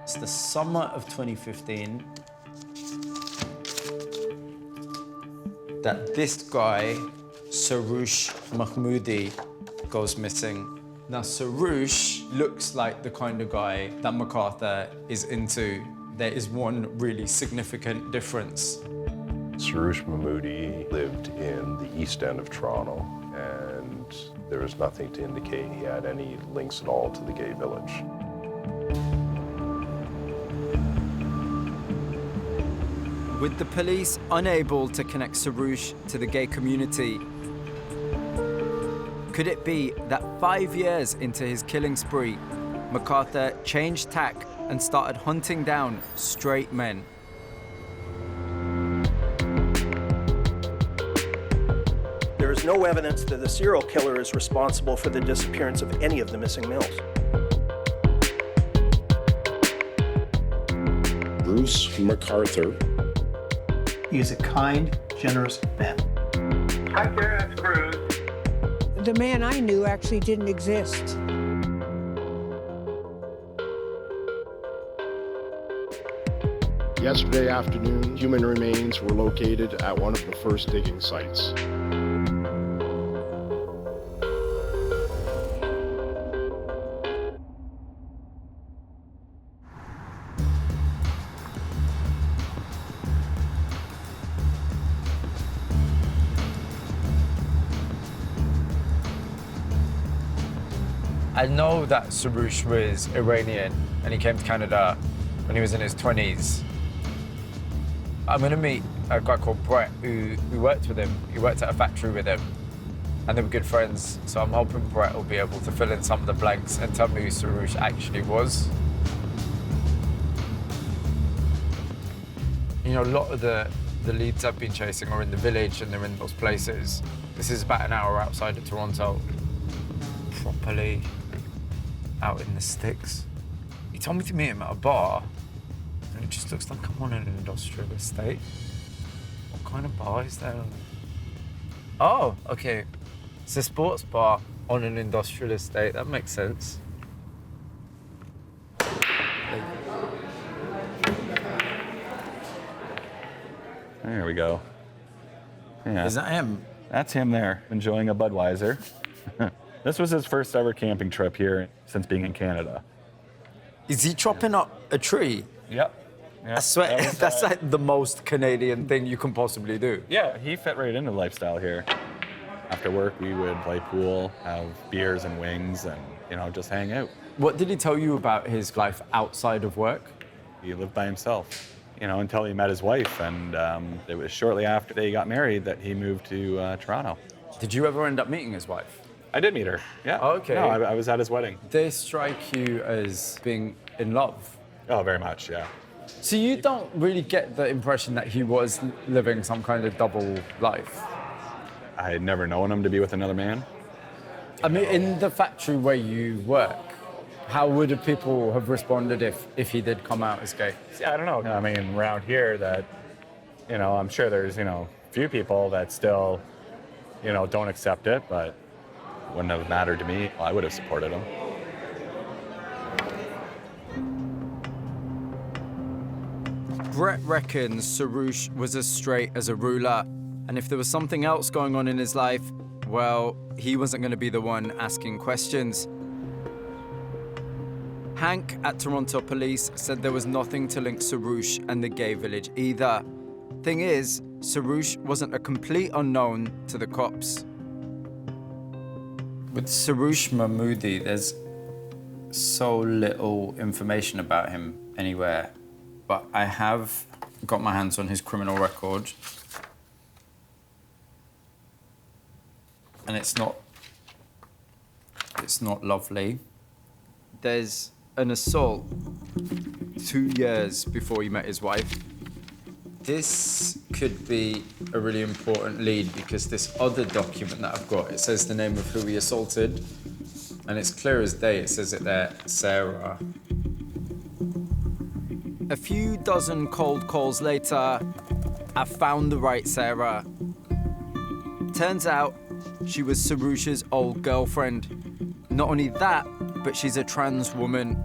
It's the summer of 2015 that this guy, Souch Mahmoodi, goes missing. Now, Souch looks like the kind of guy that MacArthur is into. There is one really significant difference. Souch Mahmoodi lived in the east end of Toronto, and there was nothing to indicate he had any links at all to the gay village. With the police unable to connect Souch to the gay community, could it be that 5 years into his killing spree, MacArthur changed tack and started hunting down straight men? There is no evidence that the serial killer is responsible for the disappearance of any of the missing males. Bruce MacArthur. He is a kind, generous man. Hi there, that's Bruce. The man I knew actually didn't exist. Yesterday afternoon, human remains were located at one of the first digging sites. I know that Souch was Iranian and he came to Canada when he was in his 20s. I'm gonna meet a guy called Brett who worked with him. He worked at a factory with him and they were good friends. So I'm hoping Brett will be able to fill in some of the blanks and tell me who Souch actually was. You know, a lot of the leads I've been chasing are in the village and they're in those places. This is about an hour outside of Toronto. Properly out in the sticks. He told me to meet him at a bar, and it just looks like I'm on an industrial estate. What kind of bar is there? Oh, okay. It's a sports bar on an industrial estate. That makes sense. There we go. Yeah. Is that him? That's him there, enjoying a Budweiser. This was his first ever camping trip here since being in Canada. Is he chopping up a tree? Yep. I swear, that's like the most Canadian thing you can possibly do. Yeah, he fit right into the lifestyle here. After work, we would play pool, have beers and wings, and, you know, just hang out. What did he tell you about his life outside of work? He lived by himself, you know, until he met his wife, and it was shortly after they got married that he moved to Toronto. Did you ever end up meeting his wife? I did meet her, yeah. Okay. No, I was at his wedding. They strike you as being in love. Oh, very much, yeah. So you don't really get the impression that he was living some kind of double life? I had never known him to be with another man. I mean, in the factory where you work, how would people have responded if he did come out as gay? Yeah, I don't know. I mean, around here that, you know, I'm sure there's, you know, few people that still, you know, don't accept it, but wouldn't have mattered to me. Well, I would have supported him. Brett reckons Souch was as straight as a ruler, and if there was something else going on in his life, well, he wasn't going to be the one asking questions. Hank at Toronto Police said there was nothing to link Souch and the gay village either. Thing is, Souch wasn't a complete unknown to the cops. With Souch Mahmoodi, there's so little information about him anywhere, but I have got my hands on his criminal record. And it's not lovely. There's an assault 2 years before he met his wife. This could be a really important lead because this other document that I've got, it says the name of who he assaulted, and it's clear as day, it says it there, Sarah. A few dozen cold calls later, I found the right Sarah. Turns out, she was Souch's old girlfriend. Not only that, but she's a trans woman.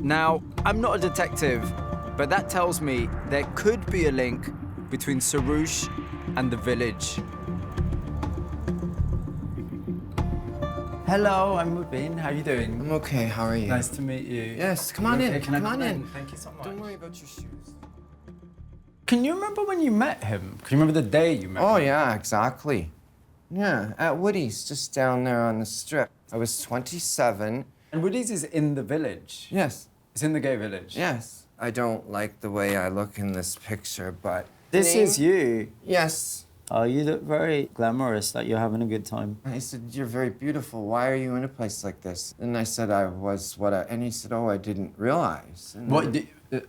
Now, I'm not a detective, but that tells me there could be a link between Souch and the village. Hello, I'm Mubin. How are you doing? I'm okay, how are you? Nice to meet you. Yes, come on in, Can I come on in. Thank you so much. Don't worry about your shoes. Can you remember when you met him? Can you remember the day you met him? Oh yeah, exactly. Yeah, at Woody's, just down there on the strip. I was 27. And Woody's is in the village. Yes, It's in the gay village. yes. I don't like the way I look in this picture, but... This is you. Yes. Oh, you look very glamorous, like you're having a good time. I said, you're very beautiful. Why are you in a place like this? And I said, I was what I... And he said, oh, I didn't realize. And What?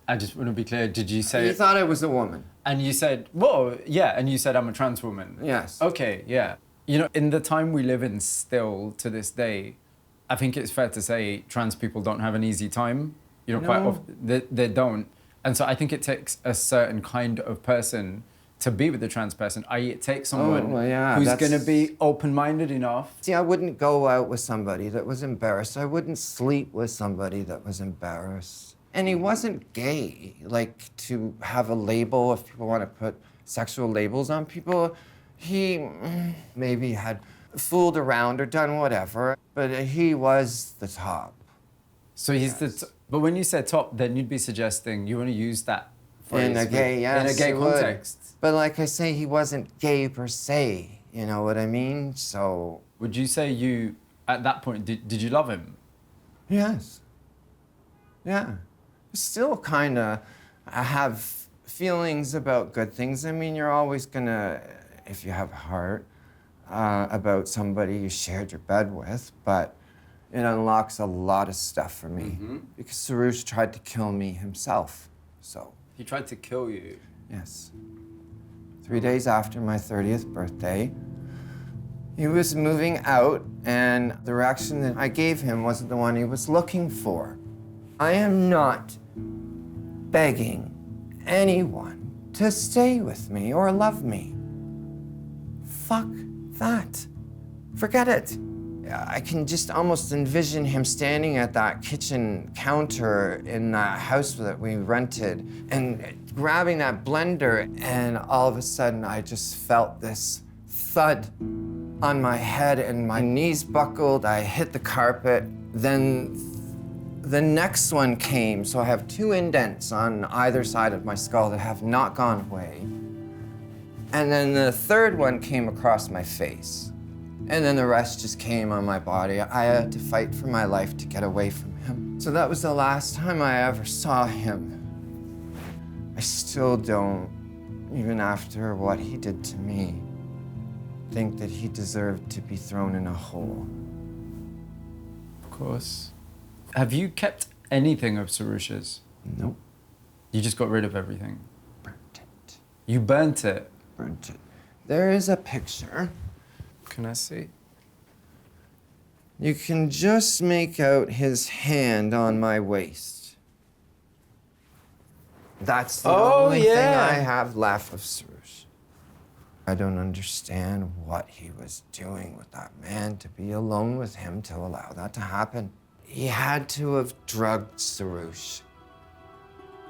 I just want to be clear. Did you say? He thought I was a woman. And you said, whoa, yeah. And you said I'm a trans woman. Yes. Okay, yeah. You know, in the time we live in, still to this day, I think it's fair to say trans people don't have an easy time. You know, quite No. often they don't. And so I think it takes a certain kind of person to be with a trans person, i.e. it takes someone well, yeah, who's that's- going to be open-minded enough. See, I wouldn't go out with somebody that was embarrassed. I wouldn't sleep with somebody that was embarrassed. And he wasn't gay, like to have a label, if people want to put sexual labels on people. He maybe had fooled around or done whatever, but he was the top. So he's but when you said top, then you'd be suggesting you want to use that phrase In a gay, yes, in a gay he would. context. But like I say, he wasn't gay per se, you know what I mean? So, Would you say you, at that point, did you love him? yes. Yeah. Still kind of, I have feelings about good things. I mean, you're always gonna, if you have a heart, about somebody you shared your bed with, but it unlocks a lot of stuff for me. Because Souch tried to kill me himself, so. He tried to kill you. Yes. 3 days after my 30th birthday, he was moving out, and the reaction that I gave him wasn't the one he was looking for. I am not begging anyone to stay with me or love me. Fuck that. Forget it. I can just almost envision him standing at that kitchen counter in that house that we rented and grabbing that blender, and all of a sudden I just felt this thud on my head and my knees buckled. I hit the carpet. Then the next one came, so I have 2 indents on either side of my skull that have not gone away. And then the third one came across my face. And then the rest just came on my body. I had to fight for my life to get away from him. So that was the last time I ever saw him. I still don't, even after what he did to me, think that he deserved to be thrown in a hole. Of course. Have you kept anything of Souch's? Nope. You just got rid of everything. Burnt it. You burnt it. Burnt it. There is a picture. Can I see? You can just make out his hand on my waist. That's the only thing I have left of Souch. I don't understand what he was doing with that man to be alone with him to allow that to happen. He had to have drugged Souch.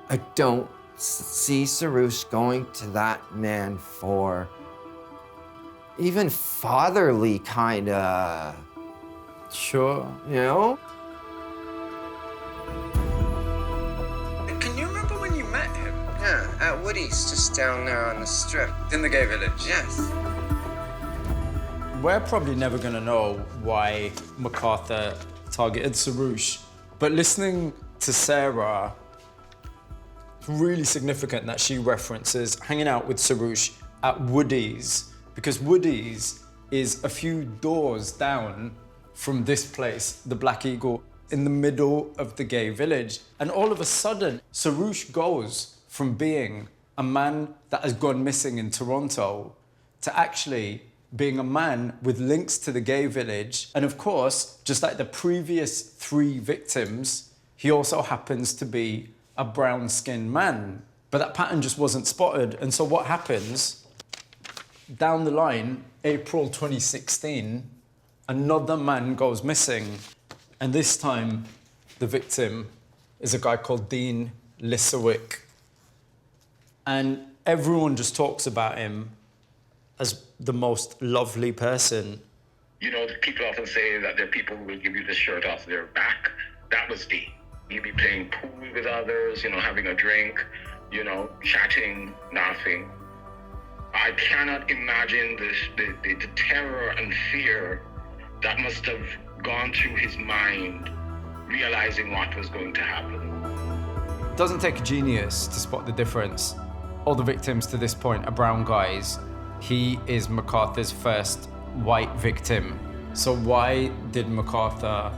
I don't see Souch going to that man for even fatherly kinda, Sure. you know? Can you remember when you met him? Yeah, at Woody's, just down there on the strip. In the gay village? Yes. We're probably never going to know why MacArthur targeted Souch, but listening to Sarah, it's really significant that she references hanging out with Souch at Woody's, because Woody's is a few doors down from this place, the Black Eagle, in the middle of the gay village. And all of a sudden, Souch goes from being a man that has gone missing in Toronto to actually being a man with links to the gay village. And of course, just like the previous 3 victims, he also happens to be a brown-skinned man. But that pattern just wasn't spotted. And so what happens? Down the line, April 2016, another man goes missing. And this time, the victim is a guy called Dean Lissawick. And everyone just talks about him as the most lovely person. You know, people often say that there are people who will give you the shirt off their back. That was Dean. He'd be playing pool with others, you know, having a drink, you know, chatting, laughing. I cannot imagine the terror and fear that must have gone through his mind, realizing what was going to happen. It doesn't take a genius to spot the difference. All the victims to this point are brown guys. He is MacArthur's first white victim. So why did MacArthur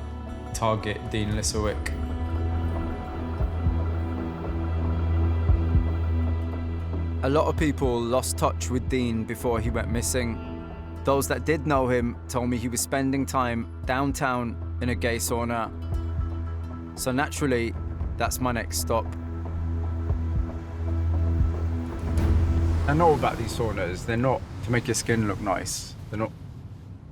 target Dean Lissawick? A lot of people lost touch with Dean before he went missing. Those that did know him told me he was spending time downtown in a gay sauna. So naturally, that's my next stop. I know about these saunas. They're not to make your skin look nice. They're not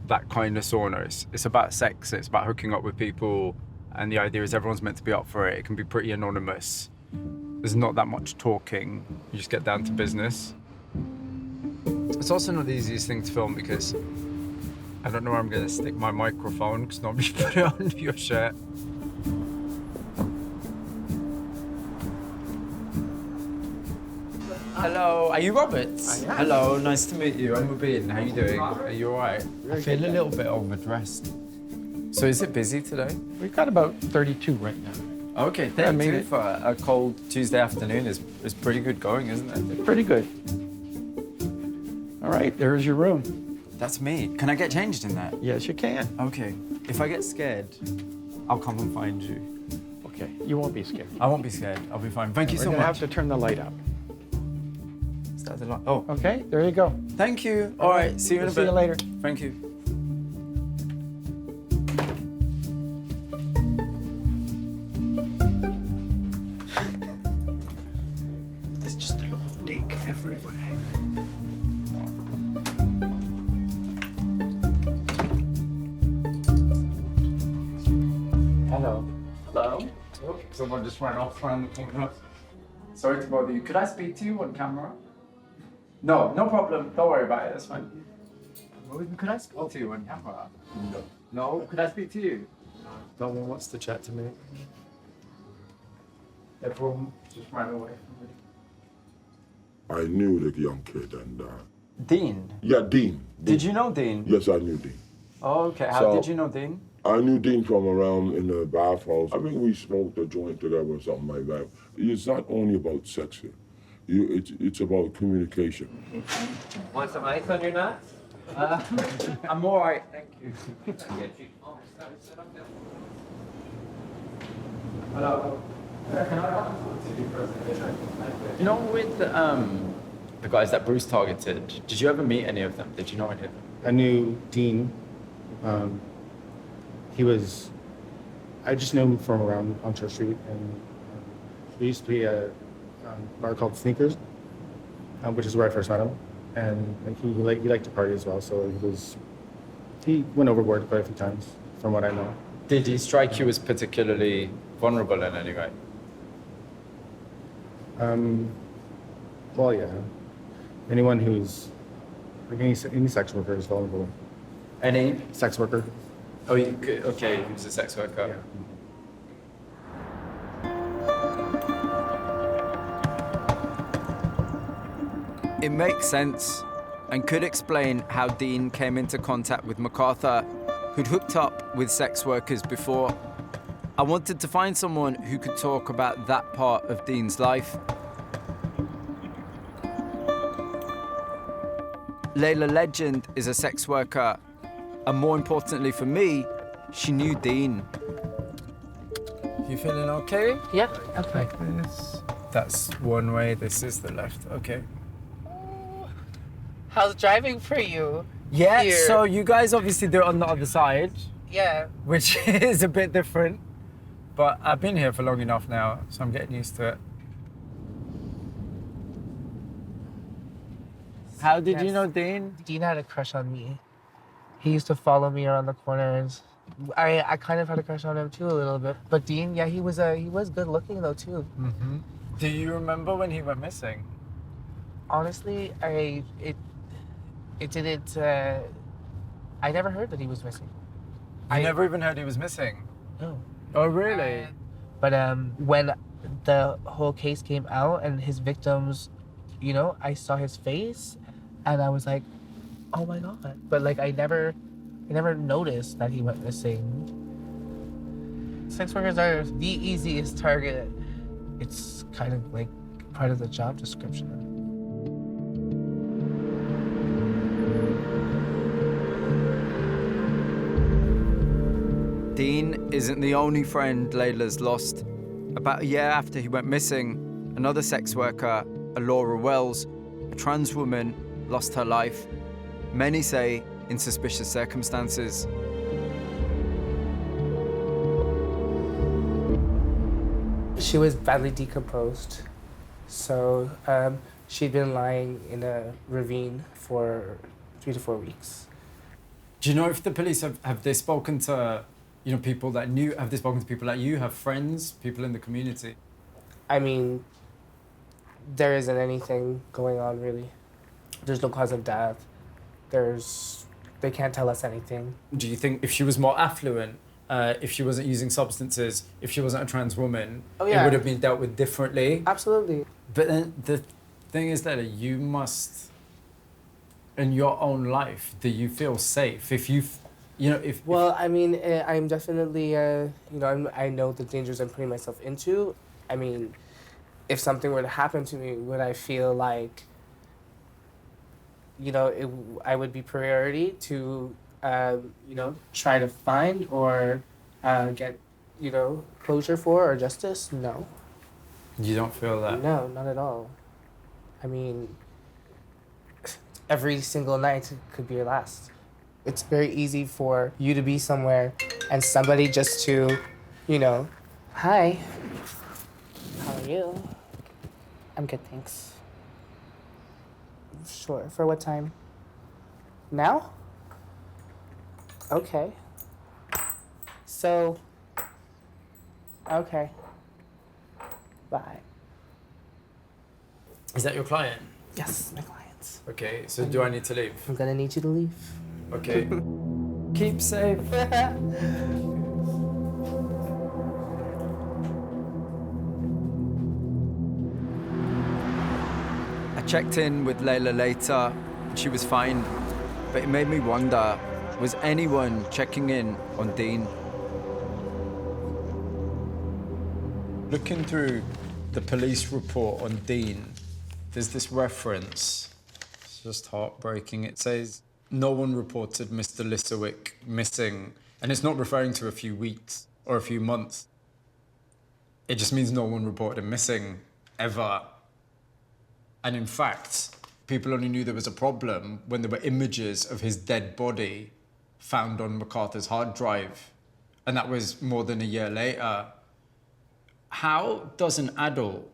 that kind of sauna. It's about sex. It's about hooking up with people. And the idea is everyone's meant to be up for it. It can be pretty anonymous. There's not that much talking. You just get down to business. It's also not the easiest thing to film because I don't know where I'm going to stick my microphone because nobody put it under your shirt. Hello, are you Robert? Hello, nice to meet you. I'm Mubin. How are you doing? Are you all right? I feel a little bit overdressed. So is it busy today? We've got about 32 right now. Okay, 32 for a cold Tuesday afternoon is pretty good going, isn't it? Pretty good. All right, there's your room. That's me. Can I get changed in that? Yes, you can. Okay. If I get scared, I'll come and find you. Okay, you won't be scared. I won't be scared. I'll be fine. Thank you so much. We're gonna have to turn the light up. Is that the light? Oh. Okay, there you go. Thank you. All right, see you in a bit. See you later. Thank you. There's just a little dick everywhere. Hello. Hello? Oh, someone just ran off around the corner. Sorry to bother you. Could I speak to you on camera? No, no problem. Don't worry about it. That's fine. Could I speak to you on camera? No. No? Could I speak to you? No one wants to chat to me. Everyone just ran away from me. I knew the young kid and Dean? yeah, Dean. Did you know Dean? Yes, I knew Dean. Oh, okay. How did you know Dean? I knew Dean from around in the bathhouse. I think we smoked a joint together or something like that. It's not only about sex here. It's about communication. Want some ice on your nuts? I'm all right, thank you. Hello. You know, with the guys that Bruce targeted, did you ever meet any of them? Did you know any of them? I knew Dean. I just knew him from around on Church Street, and we used to be a bar called Sneakers, which is where I first met him. And he liked to party as well, so he went overboard quite a few times, from what I know. Did he strike you as particularly vulnerable in any way? Well, yeah. Anyone who's like any sex worker is vulnerable. Any sex worker? Oh, okay. He was a sex worker. Yeah. It makes sense and could explain how Dean came into contact with MacArthur, who'd hooked up with sex workers before. I wanted to find someone who could talk about that part of Dean's life. Layla Legend is a sex worker, and more importantly for me, she knew Dean. You feeling okay? Yeah, okay. That's one way, this is the left, okay. How's driving for you? Yeah, here? So you guys obviously do it on the other side. Yeah. Which is a bit different. But I've been here for long enough now, so I'm getting used to it. How did you know Dean? Dean had a crush on me. He used to follow me around the corners. I kind of had a crush on him too a little bit. But Dean, yeah, he was good looking though too. Mm-hmm. Do you remember when he went missing? Honestly, it didn't. I never heard that he was missing. I never even heard he was missing. No. Oh, really? But when the whole case came out and his victims, you know, I saw his face, and I was like, oh my god. But like I never noticed that he went missing. Sex workers are the easiest target. It's kind of like part of the job description. Dean isn't the only friend Layla's lost. About a year after he went missing, another sex worker, Alora Wells, a trans woman, lost her life. Many say in suspicious circumstances. She was badly decomposed. So she'd been lying in a ravine for 3 to 4 weeks. Do you know if the police have they spoken to, you know, people that knew? Have they spoken to people like you? Have friends, people in the community? I mean, there isn't anything going on really. There's no cause of death. They can't tell us anything. Do you think if she was more affluent, if she wasn't using substances, if she wasn't a trans woman, it would have been dealt with differently? Absolutely. But then the thing is that you must, in your own life, do you feel safe if you, you know, if... Well, I mean, I'm definitely, you know, I know the dangers I'm putting myself into. I mean, if something were to happen to me, would I feel like, you know, I would be priority to, you know, try to find or get, you know, closure for or justice? No. You don't feel that? No, not at all. I mean, every single night could be your last. It's very easy for you to be somewhere and somebody just to, you know, hi, how are you? I'm good, thanks. Sure, for what time? Now? Okay. So, okay. Bye. Is that your client? Yes, my clients. Okay, so do I need to leave? I'm gonna need you to leave. Okay. Keep safe. I checked in with Layla later, and she was fine. But it made me wonder, was anyone checking in on Dean? Looking through the police report on Dean, there's this reference. It's just heartbreaking. It says, no one reported Mr. Lissawick missing. And it's not referring to a few weeks or a few months. It just means no one reported him missing, ever. And in fact, people only knew there was a problem when there were images of his dead body found on MacArthur's hard drive. And that was more than a year later. How does an adult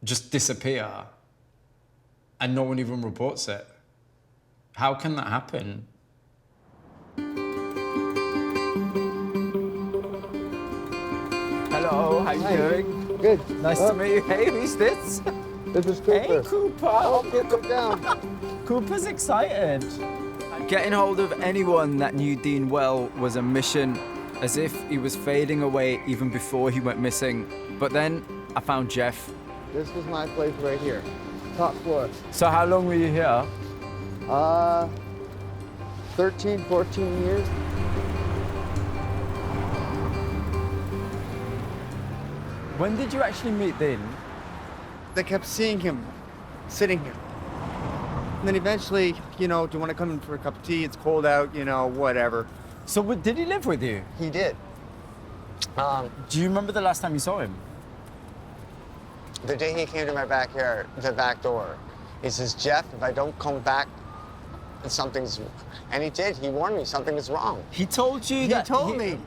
just disappear and no one even reports it? How can that happen? Hello, how you doing? Good. Nice to meet you. Hey, who's this? This is Cooper. Hey, Cooper. Oh, come down. Cooper's excited. Getting hold of anyone that knew Dean well was a mission, as if he was fading away even before he went missing. But then I found Jeff. This was my place right here, top floor. So how long were you here? 13, 14 years. When did you actually meet Dean? They kept seeing him sitting here. And then eventually, you know, do you want to come in for a cup of tea? It's cold out, you know, whatever. So did he live with you? He did. Do you remember the last time you saw him? The day he came to my backyard, the back door, he says, Jeff, if I don't come back, something's... And he did. He warned me something is wrong. He told you that... He told me.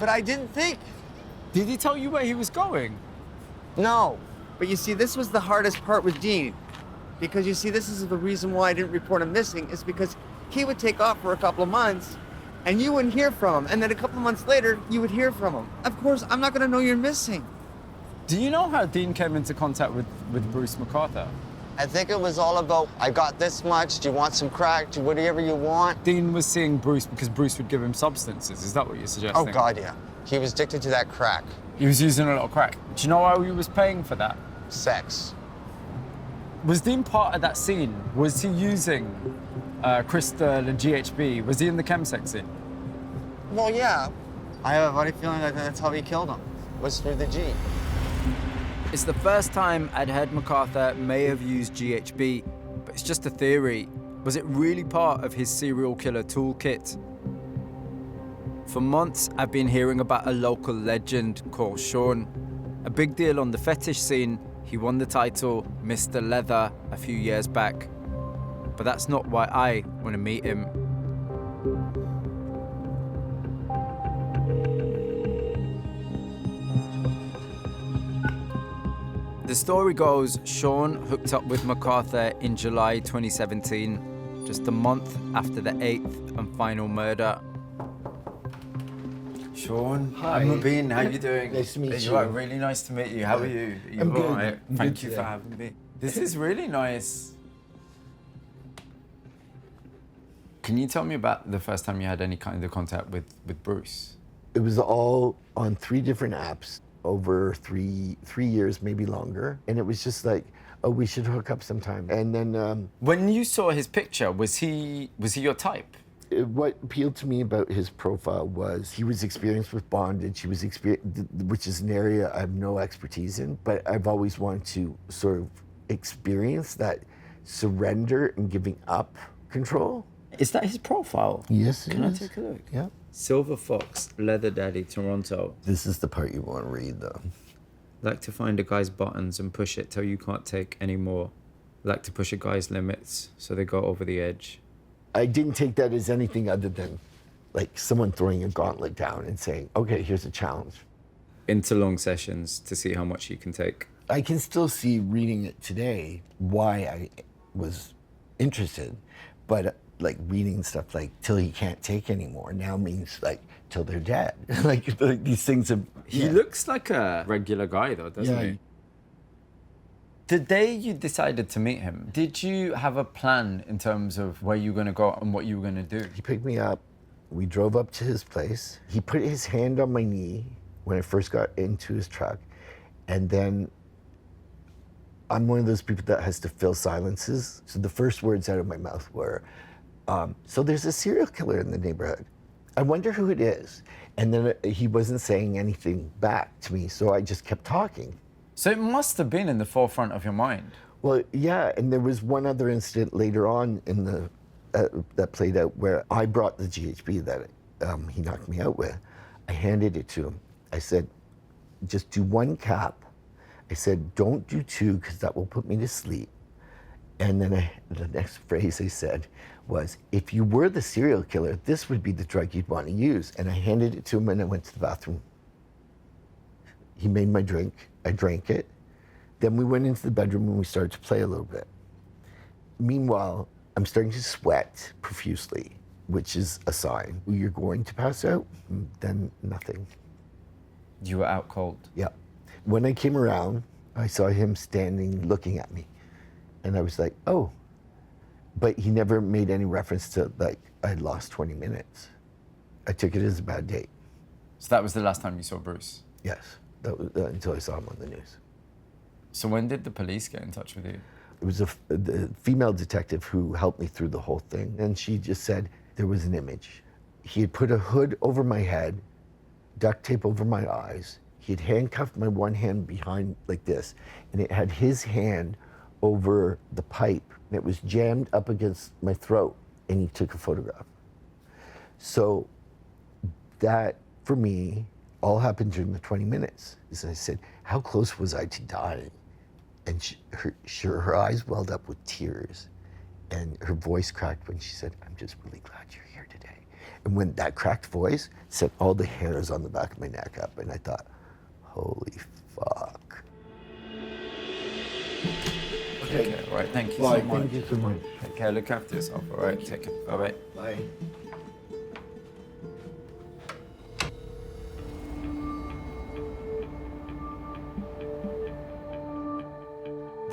But I didn't think. Did he tell you where he was going? No. But you see, this was the hardest part with Dean. Because you see, this is the reason why I didn't report him missing, is because he would take off for a couple of months, and you wouldn't hear from him. And then a couple months later, you would hear from him. Of course, I'm not gonna know you're missing. Do you know how Dean came into contact with Bruce MacArthur? I think it was all about, I got this much, do you want some crack, do whatever you want. Dean was seeing Bruce because Bruce would give him substances. Is that what you're suggesting? Oh, God, yeah. He was addicted to that crack. He was using a lot of crack. Do you know how he was paying for that? Sex. Was Dean part of that scene? Was he using crystal and GHB? Was he in the chemsex scene? Well, yeah. I have a funny feeling that that's how he killed him, was through the G. It's the first time I'd heard MacArthur may have used GHB, but it's just a theory. Was it really part of his serial killer toolkit? For months, I've been hearing about a local legend called Sean. A big deal on the fetish scene. He won the title Mr. Leather a few years back. But that's not why I want to meet him. The story goes, Sean hooked up with MacArthur in July 2017, just a month after the 8th and final murder. Sean, Hi. I'm Mubin. How you doing? Nice to meet you. Really nice to meet you. How are you? Are you I'm good. all right? I'm Thank good you today. for having me. This is really nice. Can you tell me about the first time you had any kind of contact with Bruce? It was all on 3 different apps over three years, maybe longer. And it was just like, oh, we should hook up sometime. And then when you saw his picture, was he your type? What appealed to me about his profile was he was experienced with bondage. He was which is an area I have no expertise in, but I've always wanted to sort of experience that surrender and giving up control. Is that his profile? Yes, it Can I is. take a look? Yeah. Silver Fox, Leather Daddy, Toronto. This is the part you want to read, though. Like to find a guy's buttons and push it till you can't take any more. Like to push a guy's limits so they go over the edge. I didn't take that as anything other than like someone throwing a gauntlet down and saying, okay, here's a challenge. Into long sessions to see how much you can take. I can still see reading it today why I was interested, but like reading stuff like till he can't take anymore now means like till they're dead. like these things have. He looks like a regular guy though, doesn't he? The day you decided to meet him, did you have a plan in terms of where you were going to go and what you were going to do? He picked me up. We drove up to his place. He put his hand on my knee when I first got into his truck. And then I'm one of those people that has to fill silences. So the first words out of my mouth were, so there's a serial killer in the neighborhood. I wonder who it is. And then he wasn't saying anything back to me, so I just kept talking. So it must have been in the forefront of your mind. Well, yeah, and there was one other incident later on in the that played out where I brought the GHB that he knocked me out with. I handed it to him. I said, just do 1 cap. I said, don't do 2 because that will put me to sleep. And then the next phrase I said was, if you were the serial killer, this would be the drug you'd want to use. And I handed it to him and I went to the bathroom. He made my drink. I drank it. Then we went into the bedroom and we started to play a little bit. Meanwhile, I'm starting to sweat profusely, which is a sign. You're going to pass out, then nothing. You were out cold? Yeah. When I came around, I saw him standing looking at me. And I was like, oh. But he never made any reference to, like, I had lost 20 minutes. I took it as a bad date. So that was the last time you saw Bruce? Yes. That was, until I saw him on the news. So when did the police get in touch with you? It was the female detective who helped me through the whole thing. And she just said there was an image. He had put a hood over my head, duct tape over my eyes. He had handcuffed my one hand behind like this, and it had his hand over the pipe. And it was jammed up against my throat, and he took a photograph. So that, for me, all happened during the 20 minutes. As I said, how close was I to dying? And her eyes welled up with tears, and her voice cracked when she said, I'm just really glad you're here today. And when that cracked voice set all the hairs on the back of my neck up, and I thought, holy fuck. Okay, all right, thank you Bye, so much. thank you so much. Take care, look after yourself, all right? Take care, bye-bye. Bye.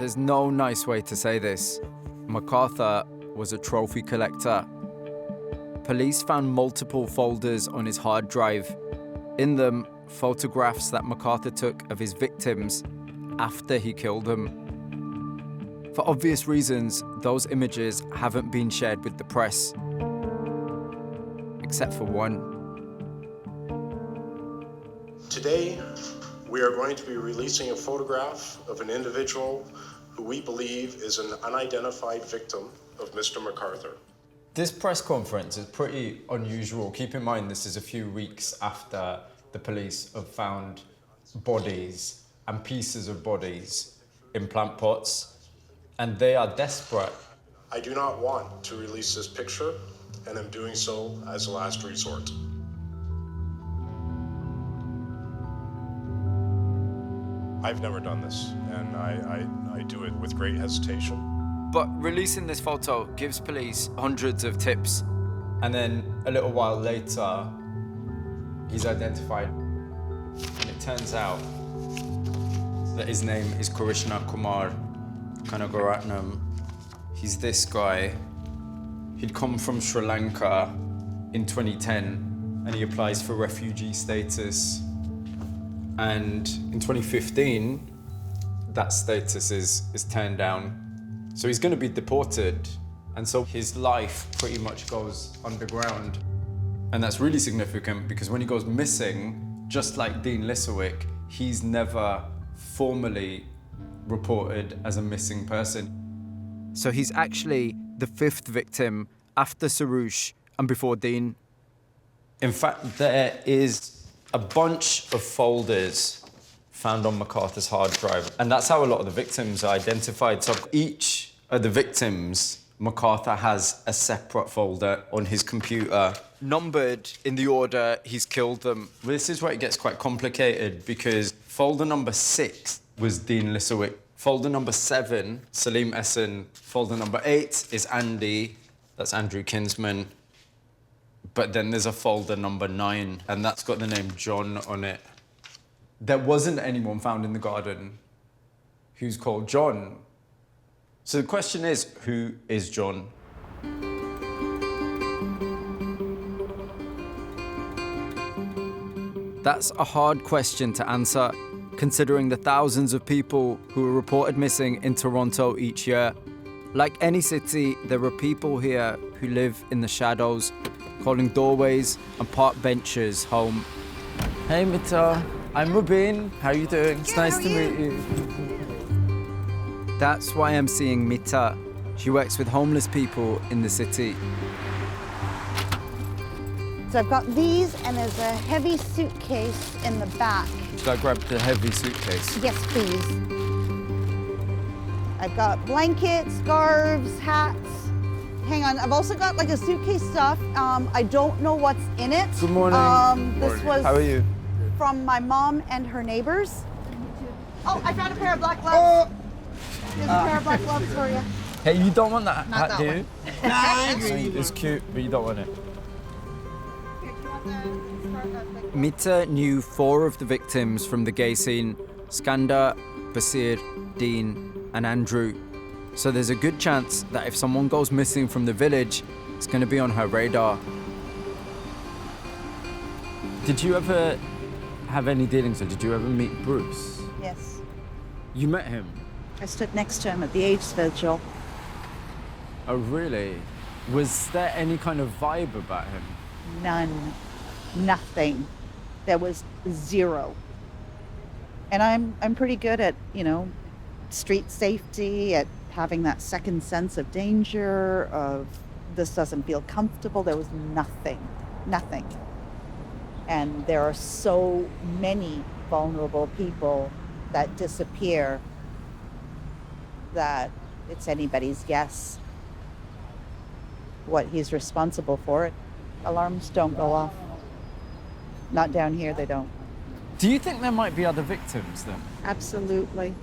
There's no nice way to say this. MacArthur was a trophy collector. Police found multiple folders on his hard drive. In them, photographs that MacArthur took of his victims after he killed them. For obvious reasons, those images haven't been shared with the press. Except for one. Today, we are going to be releasing a photograph of an individual who we believe is an unidentified victim of Mr. MacArthur. This press conference is pretty unusual. Keep in mind, this is a few weeks after the police have found bodies and pieces of bodies in plant pots, and they are desperate. I do not want to release this picture, and am doing so as a last resort. I've never done this, and I do it with great hesitation. But releasing this photo gives police hundreds of tips. And then a little while later, he's identified. And it turns out that his name is Krishna Kumar Kanagaratnam. He's this guy. He'd come from Sri Lanka in 2010, and he applies for refugee status. And in 2015, that status is turned down. So he's going to be deported. And so his life pretty much goes underground. And that's really significant because when he goes missing, just like Dean Lissawick, he's never formally reported as a missing person. So he's actually the fifth victim after Souch and before Dean. In fact, there is a bunch of folders found on MacArthur's hard drive. And that's how a lot of the victims are identified. So each of the victims, MacArthur has a separate folder on his computer, numbered in the order he's killed them. This is where it gets quite complicated because folder number 6 was Dean Lissawick. Folder number 7, Salim Essen. Folder number 8 is Andy, that's Andrew Kinsman. But then there's a folder number 9, and that's got the name John on it. There wasn't anyone found in the garden who's called John. So the question is, who is John? That's a hard question to answer, considering the thousands of people who are reported missing in Toronto each year. Like any city, there are people here who live in the shadows, calling doorways and park benches home. Hey, Mita. I'm Rubin. How are you doing? It's nice to meet you. That's why I'm seeing Mita. She works with homeless people in the city. So I've got these, and there's a heavy suitcase in the back. Should I grab the heavy suitcase? Yes, please. I've got blankets, scarves, hats. Hang on, I've also got like a suitcase stuff. I don't know what's in it. Good morning. This was How are you? From my mom and her neighbors. Oh, I found a pair of black gloves. There's a pair of black gloves for you. Hey, you don't want that Not hat, that do you? one. No, I agree. It's cute, but you don't want it. Mita knew 4 of the victims from the gay scene: Skandar, Basir, Dean, and Andrew. So there's a good chance that if someone goes missing from the village, it's going to be on her radar. Did you ever have any dealings, or did you ever meet Bruce? Yes. You met him? I stood next to him at the AIDS vigil. Oh, really? Was there any kind of vibe about him? None. Nothing. There was zero. And I'm pretty good at, street safety, at having that second sense of danger, of this doesn't feel comfortable. There was nothing. Nothing. And there are so many vulnerable people that disappear that it's anybody's guess what he's responsible for. Alarms don't go off. Not down here, they don't. Do you think there might be other victims then? Absolutely.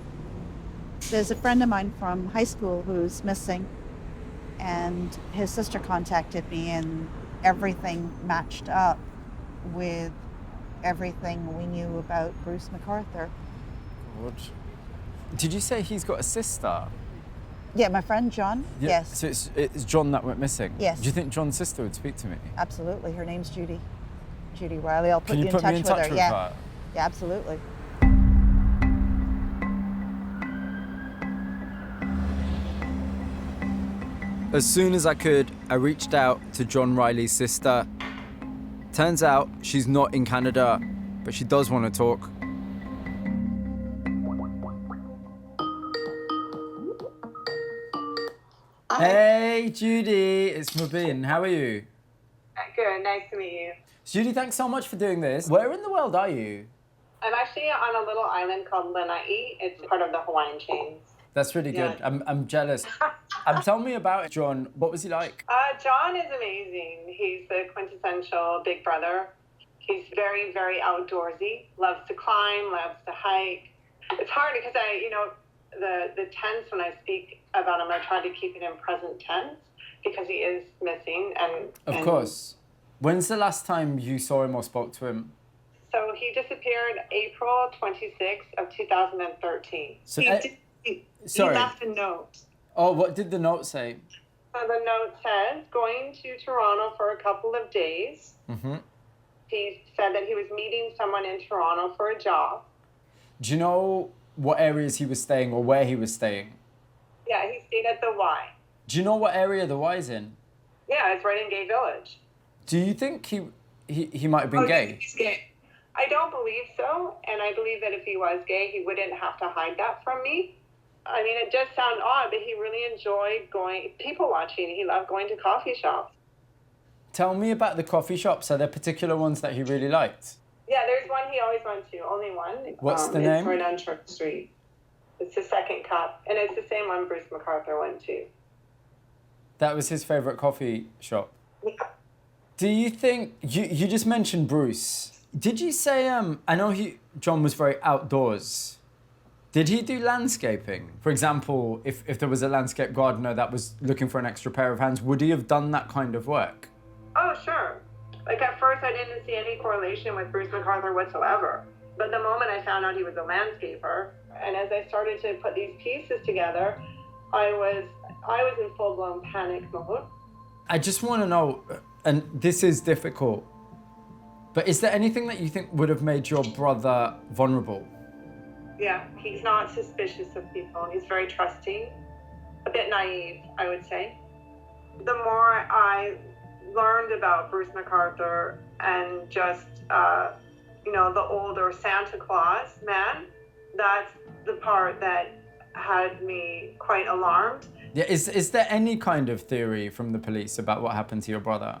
There's a friend of mine from high school who's missing, and his sister contacted me, and everything matched up with everything we knew about Bruce MacArthur. Good. Did you say he's got a sister? Yeah, my friend John. Yeah, Yes. So it's John that went missing? Yes. Do you think John's sister would speak to me? Absolutely. Her name's Judy. Judy Riley. I'll put Can you you put me in with touch her. with Yeah. her? Yeah, absolutely. As soon as I could, I reached out to John Riley's sister. Turns out she's not in Canada, but she does want to talk. Hey, Judy, it's Mubin. How are you? Good, nice to meet you. Judy, thanks so much for doing this. Where in the world are you? I'm actually on a little island called Lanai. It's part of the Hawaiian chains. That's really good. Yeah. I'm jealous. Tell me about John. What was he like? John is amazing. He's the quintessential big brother. He's very, very outdoorsy. Loves to climb, loves to hike. It's hard because the tense, when I speak about him, I try to keep it in present tense because he is missing. Of course. When's the last time you saw him or spoke to him? So he disappeared April 26th of 2013. So He sorry. left a note. Oh, what did the note say? The note says, going to Toronto for a couple of days. Mm-hmm. He said that he was meeting someone in Toronto for a job. Do you know what areas he was staying or where he was staying? Yeah, he stayed at the Y. Do you know what area the Y's in? Yeah, it's right in Gay Village. Do you think he might have been gay? He's gay. I don't believe so, and I believe that if he was gay, he wouldn't have to hide that from me. I mean, it does sound odd, but he really enjoyed people watching. He loved going to coffee shops. Tell me about the coffee shops. Are there particular ones that he really liked? Yeah, there's one he always went to, only one. What's the It's name? right on Church Street. It's the Second Cup, and it's the same one Bruce MacArthur went to. That was his favorite coffee shop. Yeah. Do you think you just mentioned Bruce? Did you say I know John was very outdoors. Did he do landscaping? For example, if there was a landscape gardener that was looking for an extra pair of hands, would he have done that kind of work? Oh, sure. Like at first I didn't see any correlation with Bruce MacArthur whatsoever. But the moment I found out he was a landscaper, and as I started to put these pieces together, I was in full-blown panic mode. I just want to know, and this is difficult, but is there anything that you think would have made your brother vulnerable? Yeah, he's not suspicious of people. He's very trusting, a bit naive, I would say. The more I learned about Bruce MacArthur and just, the older Santa Claus man, that's the part that had me quite alarmed. Yeah, is there any kind of theory from the police about what happened to your brother?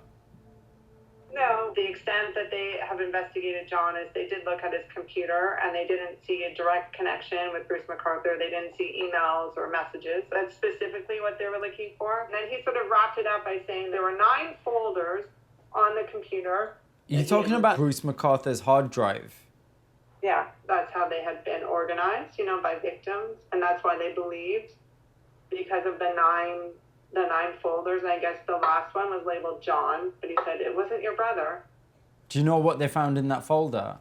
No, the extent that they have investigated John is they did look at his computer and they didn't see a direct connection with Bruce MacArthur. They didn't see emails or messages. That's specifically what they were looking for. And then he sort of wrapped it up by saying there were 9 folders on the computer. You're talking about Bruce MacArthur's hard drive. Yeah, that's how they had been organized, by victims. And that's why they believed, because of the nine folders, and I guess the last one was labeled John, but he said it wasn't your brother. Do you know what they found in that folder?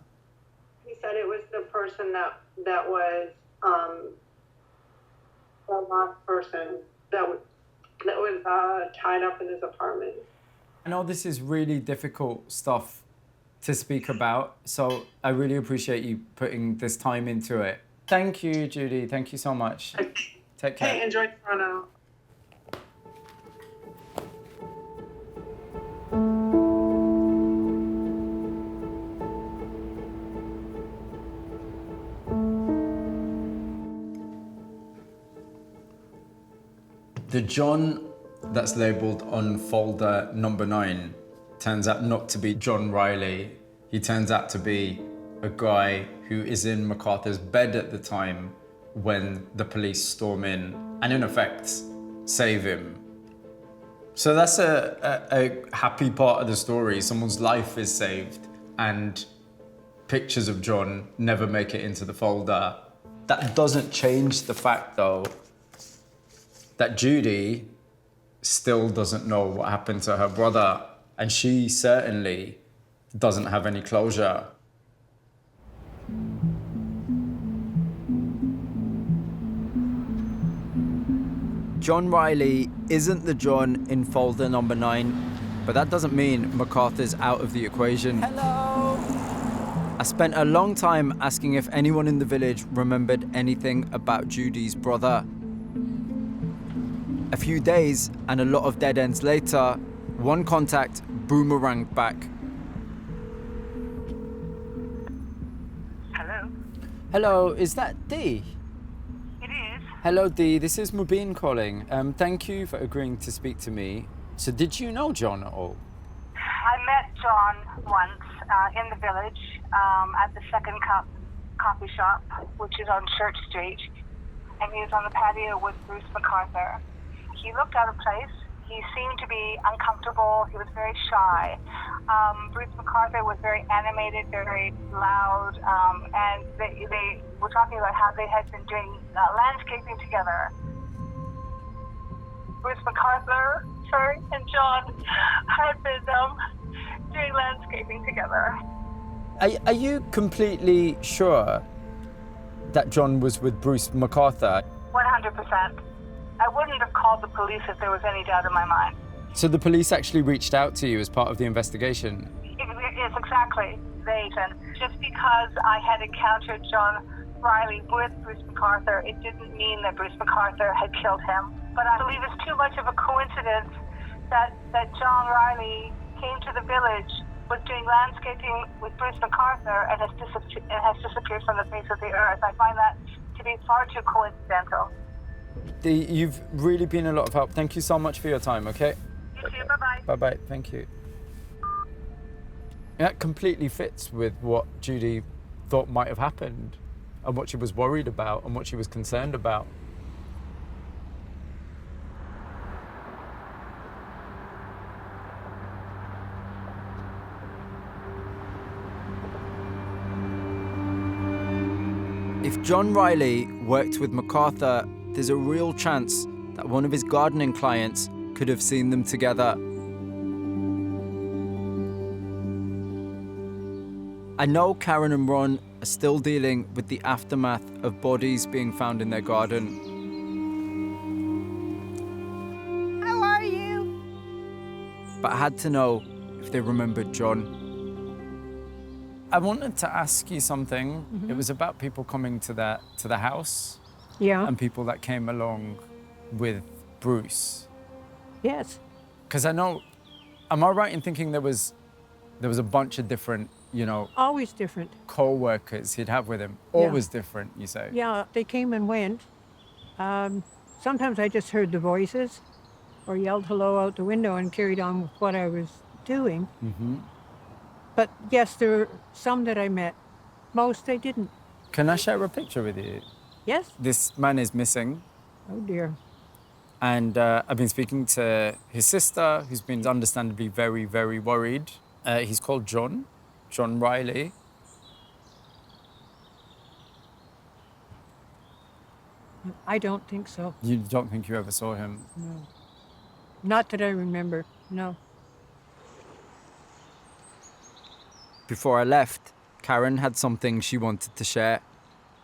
He said it was the person that was the last person that was tied up in his apartment. I know this is really difficult stuff to speak about, so I really appreciate you putting this time into it. Thank you, Judy. Thank you so much. Take care. Hey, enjoy Toronto. The John that's labelled on folder number 9 turns out not to be John Riley. He turns out to be a guy who is in MacArthur's bed at the time when the police storm in and in effect save him. So that's a happy part of the story. Someone's life is saved and pictures of John never make it into the folder. That doesn't change the fact though that Judy still doesn't know what happened to her brother, and she certainly doesn't have any closure. John Riley isn't the John in folder number 9, but that doesn't mean MacArthur's out of the equation. Hello! I spent a long time asking if anyone in the village remembered anything about Judy's brother. A few days and a lot of dead ends later, one contact boomeranged back. Hello? Hello, is that Dee? It is. Hello Dee, this is Mubin calling. Thank you for agreeing to speak to me. So did you know John at all? I met John once in the village at the Second Cup coffee shop, which is on Church Street, and he was on the patio with Bruce MacArthur. He looked out of place. He seemed to be uncomfortable. He was very shy. Bruce MacArthur was very animated, very loud, and they were talking about how they had been doing landscaping together. Bruce MacArthur, and John had been doing landscaping together. Are you completely sure that John was with Bruce MacArthur? 100%. I wouldn't have called the police if there was any doubt in my mind. So the police actually reached out to you as part of the investigation? Yes, exactly. Just because I had encountered John Riley with Bruce MacArthur, it didn't mean that Bruce MacArthur had killed him. But I believe it's too much of a coincidence that John Riley came to the village, was doing landscaping with Bruce MacArthur, and has disappeared from the face of the earth. I find that to be far too coincidental. You've really been a lot of help. Thank you so much for your time, okay? You too, bye-bye. Bye-bye, thank you. That completely fits with what Judy thought might have happened and what she was worried about and what she was concerned about. If John Riley worked with MacArthur, there's a real chance that one of his gardening clients could have seen them together. I know Karen and Ron are still dealing with the aftermath of bodies being found in their garden. How are you? But I had to know if they remembered John. I wanted to ask you something. Mm-hmm. It was about people coming to the house. Yeah. And people that came along with Bruce. Yes. Because I know, am I right in thinking there was a bunch of different, always different co-workers he'd have with him? Always different, you say? Yeah, they came and went. Sometimes I just heard the voices or yelled hello out the window and carried on with what I was doing. Mm-hmm. But yes, there were some that I met. Most I didn't. Can I share a picture with you? Yes. This man is missing. Oh dear. And I've been speaking to his sister, who's been understandably very, very worried. He's called John Riley. I don't think so. You don't think you ever saw him? No. Not that I remember, no. Before I left, Karen had something she wanted to share.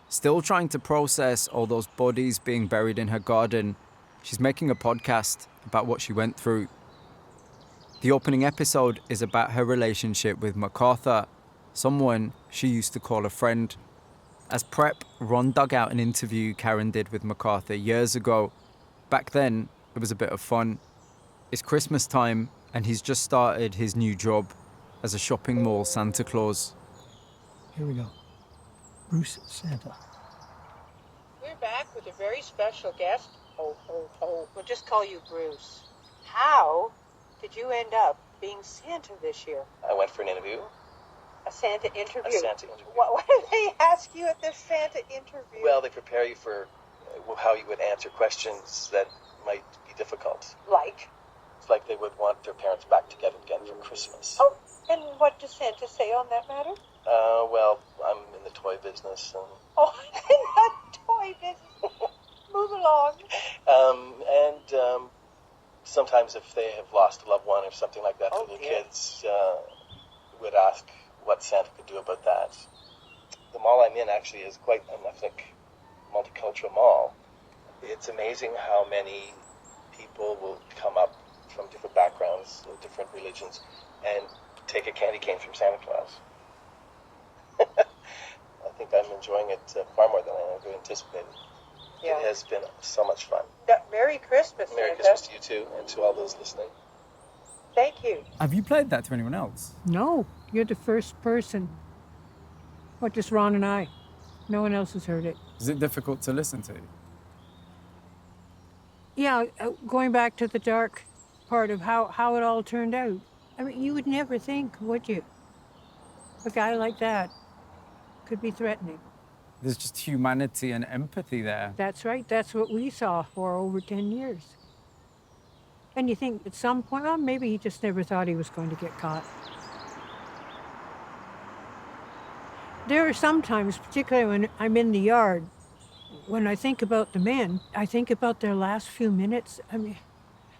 Still trying to process all those bodies being buried in her garden, she's making a podcast about what she went through. The opening episode is about her relationship with MacArthur, someone she used to call a friend. As prep, Ron dug out an interview Karen did with MacArthur years ago. Back then, it was a bit of fun. It's Christmas time, and he's just started his new job as a shopping mall Santa Claus. Here we go. Bruce Santa. We're back with a very special guest. Oh. We'll just call you Bruce. How did you end up being Santa this year? I went for an interview. A Santa interview? A Santa interview. What do they ask you at this Santa interview? Well, they prepare you for how you would answer questions that might be difficult. Like? It's like they would want their parents back together again for Christmas. Oh, and what does Santa say on that matter? Well, I'm in the toy business. And... Oh, in the toy business. Move along. Sometimes if they have lost a loved one or something like that, the kids would ask what Santa could do about that. The mall I'm in actually is quite an ethnic, multicultural mall. It's amazing how many people will come up from different backgrounds, different religions, and take a candy cane from Santa Claus. I think I'm enjoying it far more than I ever anticipated. Yeah. It has been so much fun. Yeah, Merry Christmas, Merry Santa. Christmas to you too, and to all those listening. Thank you. Have you played that to anyone else? No, you're the first person. What, just Ron and I? No one else has heard it. Is it difficult to listen to? Yeah, going back to the dark part of how it all turned out. I mean, you would never think, would you? A guy like that could be threatening. There's just humanity and empathy there. That's right. That's what we saw for over 10 years. And you think at some point, well, maybe he just never thought he was going to get caught. There are some times, particularly when I'm in the yard, when I think about the men, I think about their last few minutes. I mean,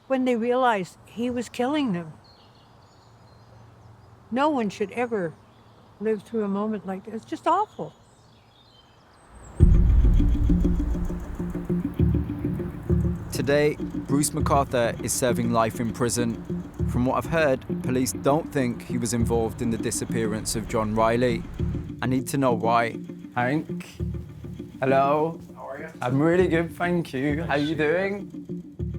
when they realized he was killing them. No one should ever live through a moment like this. It's just awful. Today, Bruce MacArthur is serving life in prison. From what I've heard, police don't think he was involved in the disappearance of John Riley. I need to know why. Hank, hello. How are you? I'm really good, thank you. How are you doing?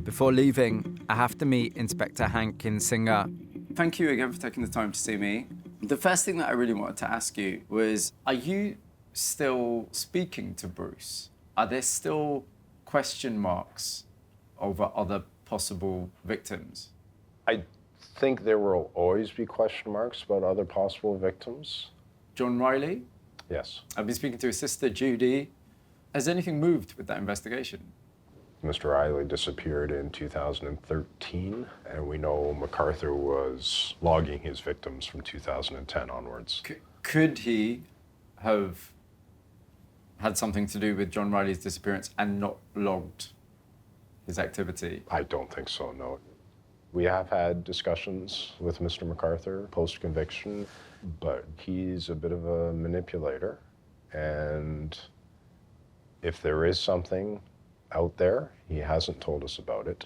Before leaving, I have to meet Inspector Hank Kinsinger. Thank you again for taking the time to see me. The first thing that I really wanted to ask you was, are you still speaking to Bruce? Are there still question marks over other possible victims? I think there will always be question marks about other possible victims. John Riley? Yes. I've been speaking to his sister, Judy. Has anything moved with that investigation? Mr. Riley disappeared in 2013, and we know MacArthur was logging his victims from 2010 onwards. Could he have had something to do with John Riley's disappearance and not logged his activity? I don't think so, no. We have had discussions with Mr. MacArthur post-conviction, but he's a bit of a manipulator, and if there is something out there, he hasn't told us about it.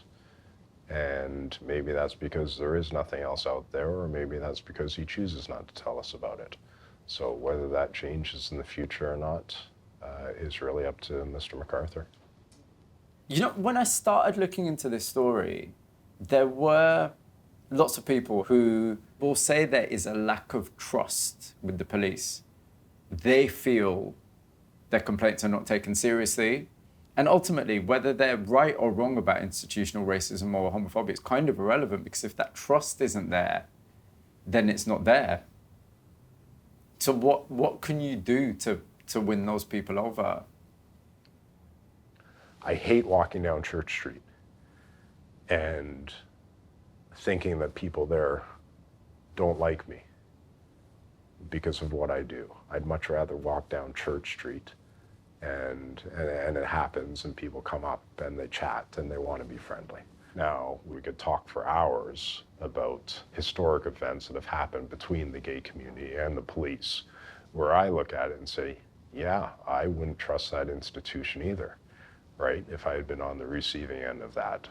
And maybe that's because there is nothing else out there, or maybe that's because he chooses not to tell us about it. So whether that changes in the future or not is really up to Mr. MacArthur. You know, when I started looking into this story, there were lots of people who will say there is a lack of trust with the police. They feel their complaints are not taken seriously. And ultimately, whether they're right or wrong about institutional racism or homophobia is kind of irrelevant, because if that trust isn't there, then it's not there. So what can you do to win those people over? I hate walking down Church Street and thinking that people there don't like me because of what I do. I'd much rather walk down Church Street and it happens and people come up and they chat and they want to be friendly. Now, we could talk for hours about historic events that have happened between the gay community and the police, where I look at it and say, yeah, I wouldn't trust that institution either, right? If I had been on the receiving end of that.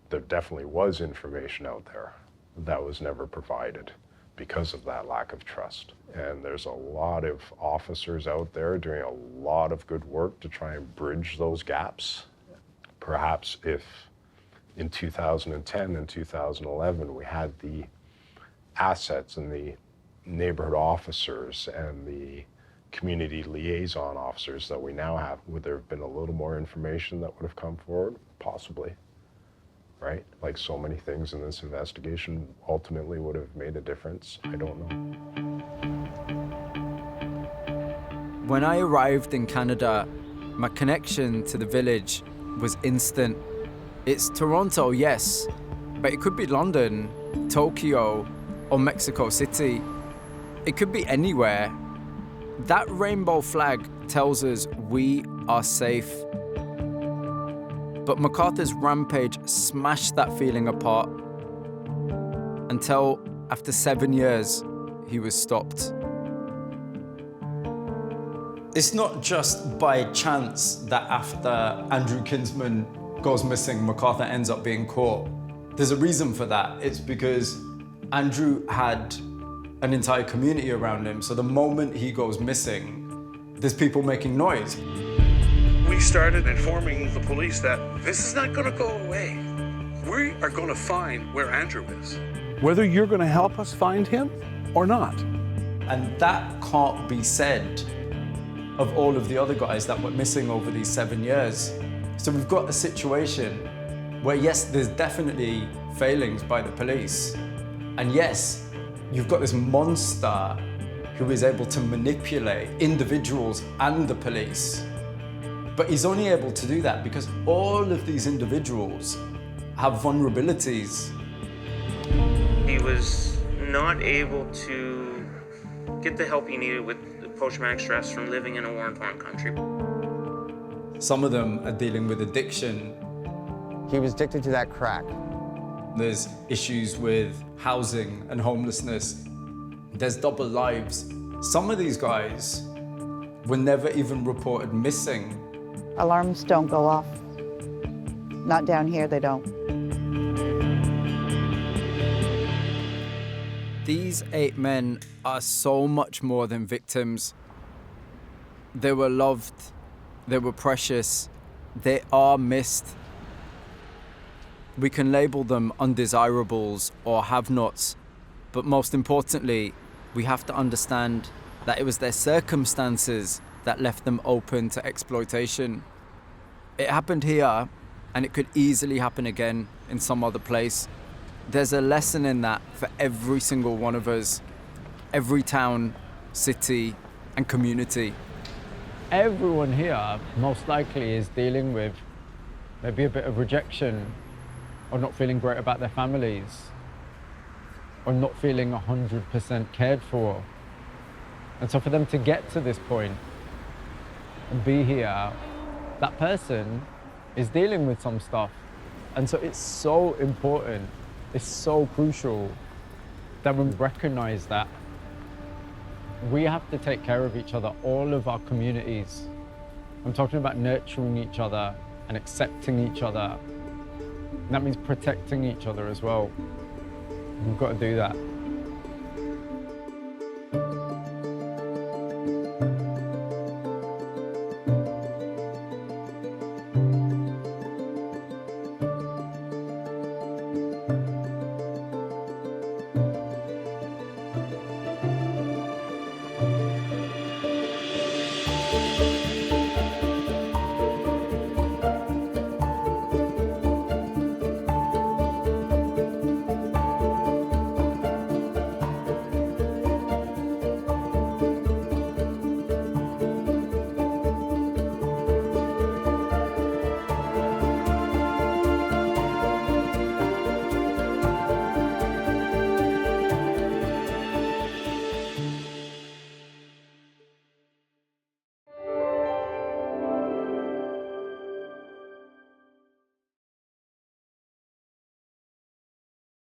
There definitely was information out there that was never provided because of that lack of trust. And there's a lot of officers out there doing a lot of good work to try and bridge those gaps. Perhaps if in 2010 and 2011 we had the assets and the neighborhood officers and the community liaison officers that we now have, would there have been a little more information that would have come forward? Possibly. Right? Like so many things in this investigation ultimately would have made a difference. I don't know. When I arrived in Canada, my connection to the village was instant. It's Toronto, yes, but it could be London, Tokyo, or Mexico City. It could be anywhere. That rainbow flag tells us we are safe. But MacArthur's rampage smashed that feeling apart until, after 7 years, he was stopped. It's not just by chance that after Andrew Kinsman goes missing, MacArthur ends up being caught. There's a reason for that. It's because Andrew had an entire community around him. So the moment he goes missing, there's people making noise. We started informing the police that this is not going to go away. We are going to find where Andrew is. Whether you're going to help us find him or not. And that can't be said of all of the other guys that were missing over these 7 years. So we've got a situation where, yes, there's definitely failings by the police. And yes, you've got this monster who is able to manipulate individuals and the police. But he's only able to do that because all of these individuals have vulnerabilities. He was not able to get the help he needed with post-traumatic stress from living in a war-torn country. Some of them are dealing with addiction. He was addicted to that crack. There's issues with housing and homelessness. There's double lives. Some of these guys were never even reported missing. Alarms don't go off. Not down here, they don't. These 8 men are so much more than victims. They were loved, they were precious, they are missed. We can label them undesirables or have-nots, but most importantly, we have to understand that it was their circumstances that left them open to exploitation. It happened here, and it could easily happen again in some other place. There's a lesson in that for every single one of us, every town, city, and community. Everyone here most likely is dealing with maybe a bit of rejection, or not feeling great about their families, or not feeling 100% cared for. And so for them to get to this point and be here, that person is dealing with some stuff. And so it's so important, it's so crucial that we recognize that we have to take care of each other, all of our communities. I'm talking about nurturing each other and accepting each other. And that means protecting each other as well. We've got to do that.